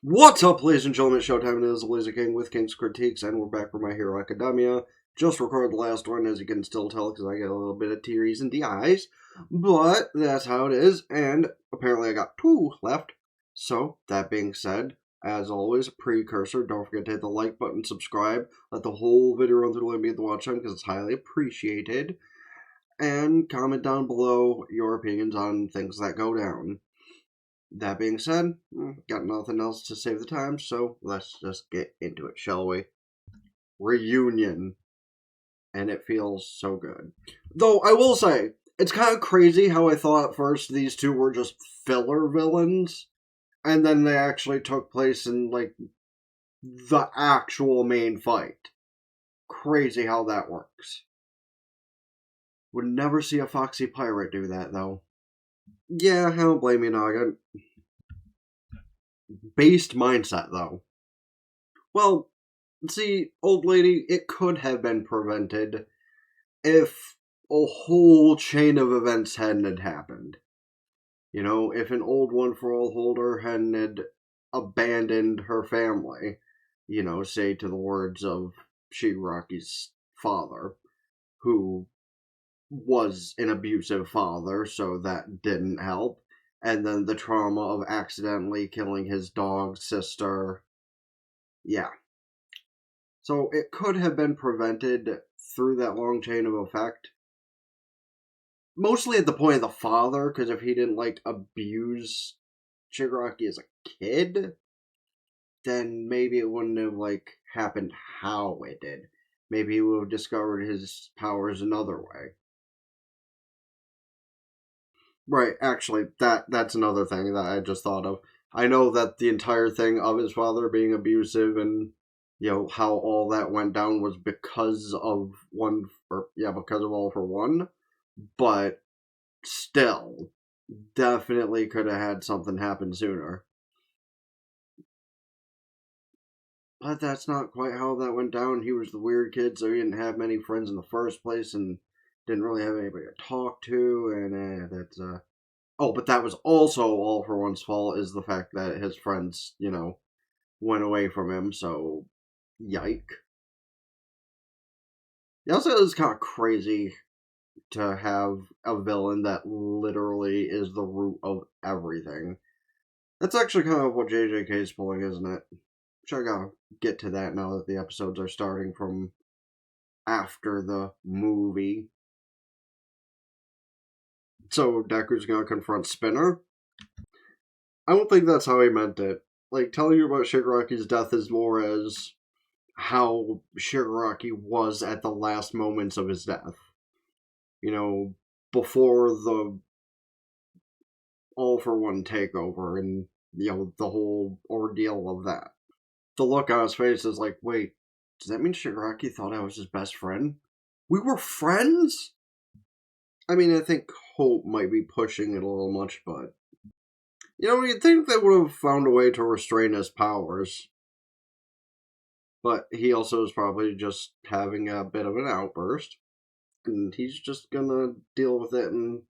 What's up, ladies and gentlemen? It's Showtime. It is the Laser King with King's Critiques, and we're back for My Hero Academia. Just recorded the last one, as you can still tell, because I got a little bit of tears in the eyes. But that's how it is, and apparently I got 2 left. So, that being said, as always, precursor, don't forget to hit the like button, subscribe, let the whole video run through the limit of the watch time, because it's highly appreciated. And comment down below your opinions on things that go down. That being said, got nothing else to save the time, so let's just get into it, shall we? Reunion. And it feels so good. Though, I will say, it's kind of crazy how I thought at first these two were just filler villains, and then they actually took place in, like, the actual main fight. Crazy how that works. Would never see a foxy pirate do that, though. Yeah, I don't blame you, Naga. Based mindset, though. Well, see, old lady, it could have been prevented if a whole chain of events hadn't happened. You know, if an old one for all holder hadn't abandoned her family, you know, say to the words of Shigaraki's father, who was an abusive father, so that didn't help. And then the trauma of accidentally killing his dog's sister. Yeah. So it could have been prevented through that long chain of effect. Mostly at the point of the father, because if he didn't, like, abuse Shigaraki as a kid, then maybe it wouldn't have, like, happened how it did. Maybe he would have discovered his powers another way. Right, actually, that's another thing that I just thought of. I know that the entire thing of his father being abusive and, you know, how all that went down was because of because of All for One, but still, definitely could have had something happen sooner. But that's not quite how that went down. He was the weird kid, so he didn't have many friends in the first place, and didn't really have anybody to talk to, and Oh, but that was also All for One's fault, is the fact that his friends, you know, went away from him, so yike. It also is kind of crazy to have a villain that literally is the root of everything. That's actually kind of what JJK is pulling, isn't it? Which I gotta get to that now that the episodes are starting from after the movie. So Deku's gonna confront Spinner. I don't think that's how he meant it. Like, telling you about Shigaraki's death is more as how Shigaraki was at the last moments of his death. You know, before the All for One takeover and, you know, the whole ordeal of that. The look on his face is like, wait, does that mean Shigaraki thought I was his best friend? We were friends? I mean, I think Hope might be pushing it a little much, but, you know, you'd think they would have found a way to restrain his powers. But he also is probably just having a bit of an outburst. And he's just gonna deal with it and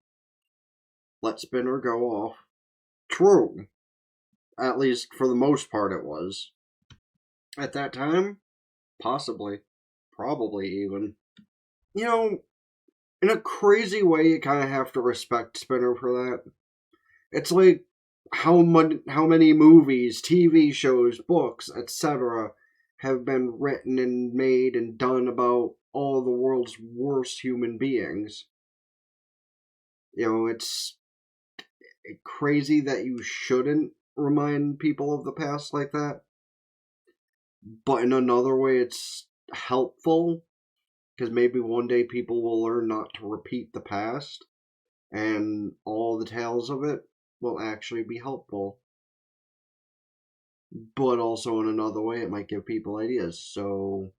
let Spinner go off. True. At least for the most part it was. At that time, possibly. Probably even. You know, in a crazy way, you kind of have to respect Spinner for that. It's like how many movies, TV shows, books, etc. have been written and made and done about all the world's worst human beings. You know, it's crazy that you shouldn't remind people of the past like that. But in another way, it's helpful, because maybe one day people will learn not to repeat the past, and all the tales of it will actually be helpful. But also in another way, it might give people ideas, so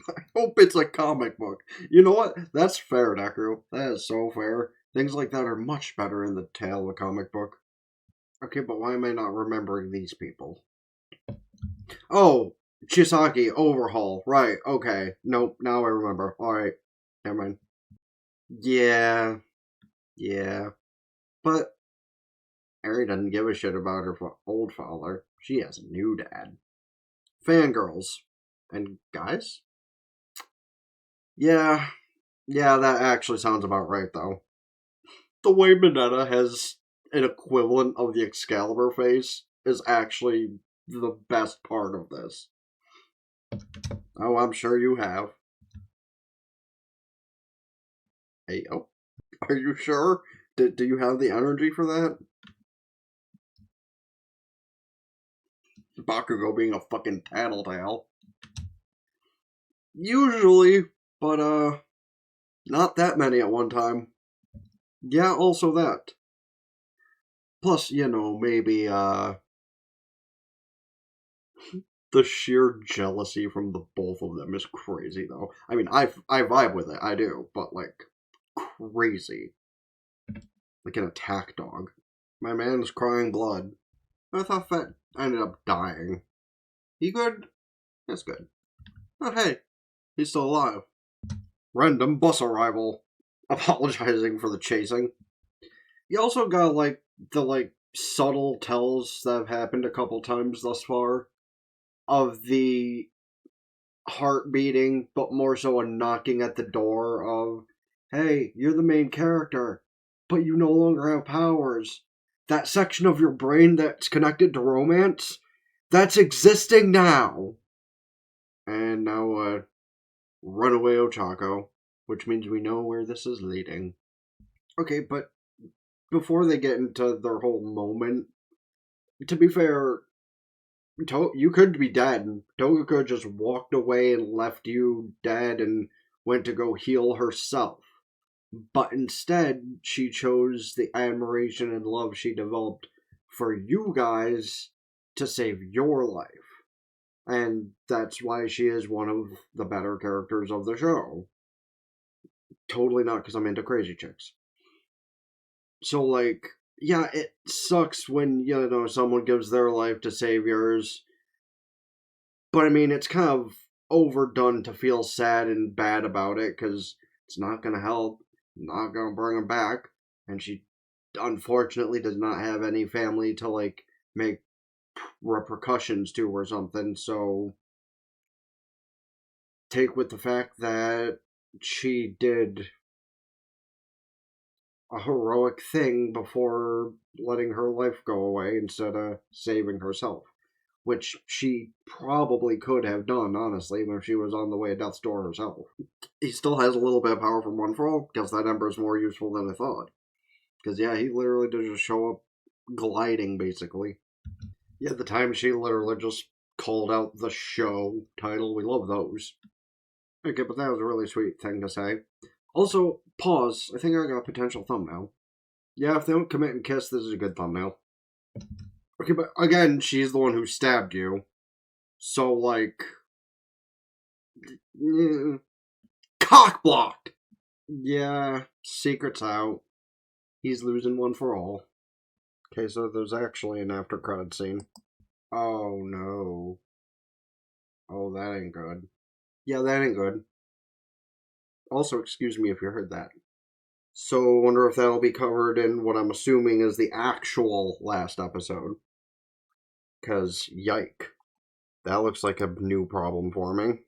I hope it's a comic book. You know what? That's fair, Deku. That is so fair. Things like that are much better in the tale of a comic book. Okay, but why am I not remembering these people? Oh, Chisaki, Overhaul. Right, okay. Nope, now I remember. Alright, never mind. Yeah. But Eri doesn't give a shit about her old father. She has a new dad. Fangirls. And guys? Yeah, that actually sounds about right, though. The way Mineta has an equivalent of the Excalibur face is actually the best part of this. Oh, I'm sure you have. Hey, oh, are you sure? Do you have the energy for that? Bakugo being a fucking tattletale. Usually, but not that many at one time. Yeah, also that. Plus, maybe the sheer jealousy from the both of them is crazy, though. I mean, I vibe with it, I do, but like crazy, like an attack dog. My man's crying blood. I thought Fett ended up dying. He good? That's good. But hey, he's still alive. Random bus arrival. Apologizing for the chasing. You also got the subtle tells that have happened a couple times thus far of the heart beating, but more so a knocking at the door of, hey, you're the main character, but you no longer have powers. That section of your brain that's connected to romance, that's existing now. And now, runaway Ochako, which means we know where this is leading. Okay, but before they get into their whole moment, to be fair, you could be dead. Toga just walked away and left you dead and went to go heal herself. But instead, she chose the admiration and love she developed for you guys to save your life. And that's why she is one of the better characters of the show. Totally not because I'm into crazy chicks. So, yeah, it sucks when, someone gives their life to save yours. But I mean, it's kind of overdone to feel sad and bad about it because it's not going to help, not going to bring him back. And she unfortunately does not have any family to, make repercussions to or something. So, take with the fact that she did a heroic thing before letting her life go away instead of saving herself. Which she probably could have done, honestly, when she was on the way to death's door herself. He still has a little bit of power from One For All, because that Ember is more useful than I thought. Because, yeah, he literally does just show up gliding, basically. Yeah, the time she literally just called out the show title, we love those. Okay, but that was a really sweet thing to say. Also, pause. I think I got a potential thumbnail. Yeah, if they don't commit and kiss, this is a good thumbnail. Okay, but again, she's the one who stabbed you. So, cock blocked! Yeah, secret's out. He's losing One For All. Okay, so there's actually an after credit scene. Oh no. Oh, that ain't good. Yeah, that ain't good. Also, excuse me if you heard that. So, wonder if that'll be covered in what I'm assuming is the actual last episode. Because, yike. That looks like a new problem for me.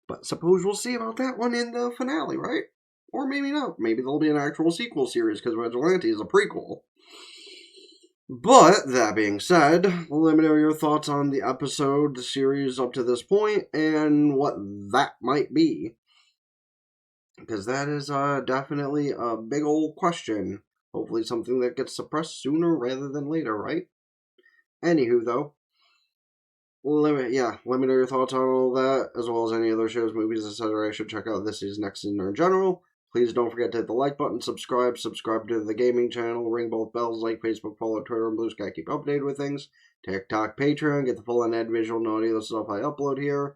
But suppose we'll see about that one in the finale, right? Or maybe not. Maybe there'll be an actual sequel series because Vigilante is a prequel. But, that being said, let me know your thoughts on the episode, the series up to this point, and what that might be. Because that is definitely a big old question. Hopefully something that gets suppressed sooner rather than later, right? Anywho, though, let me know your thoughts on all that, as well as any other shows, movies, etc. I should check out this is next in general. Please don't forget to hit the like button, subscribe to the gaming channel, ring both bells, like Facebook, follow Twitter, and Blue Sky, keep updated with things. TikTok, Patreon, get the full unedited visual and audio stuff I upload here.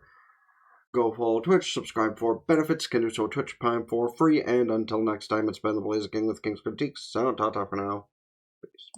Go follow Twitch, subscribe for benefits, can do so Twitch Prime for free, and until next time, it's been the Blazer King with King's Critiques, so ta-ta for now. Peace.